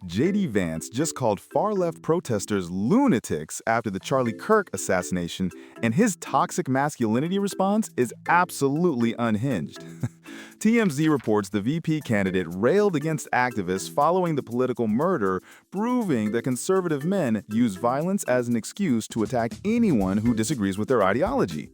J.D. Vance just called far-left protesters lunatics after the Charlie Kirk assassination, and his toxic masculinity response is absolutely unhinged. TMZ reports the VP candidate railed against activists following the political murder, proving that conservative men use violence as an excuse to attack anyone who disagrees with their ideology.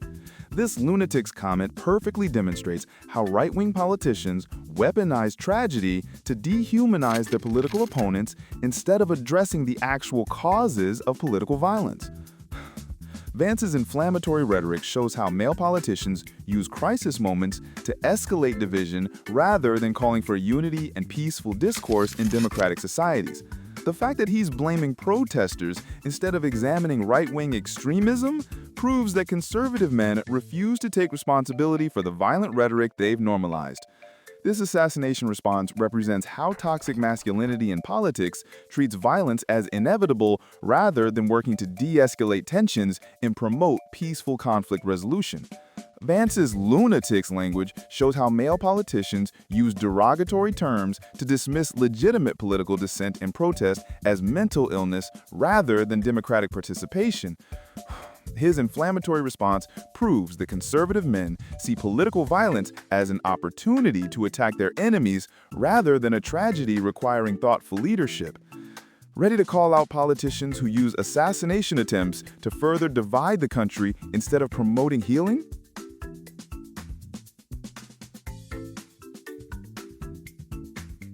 This lunatics comment perfectly demonstrates how right-wing politicians weaponize tragedy to dehumanize their political opponents instead of addressing the actual causes of political violence. Vance's inflammatory rhetoric shows how male politicians use crisis moments to escalate division rather than calling for unity and peaceful discourse in democratic societies. The fact that he's blaming protesters instead of examining right-wing extremism proves that conservative men refuse to take responsibility for the violent rhetoric they've normalized. This assassination response represents how toxic masculinity in politics treats violence as inevitable rather than working to de-escalate tensions and promote peaceful conflict resolution. Vance's lunatics language shows how male politicians use derogatory terms to dismiss legitimate political dissent and protest as mental illness rather than democratic participation. His inflammatory response proves that conservative men see political violence as an opportunity to attack their enemies rather than a tragedy requiring thoughtful leadership. Ready to call out politicians who use assassination attempts to further divide the country instead of promoting healing?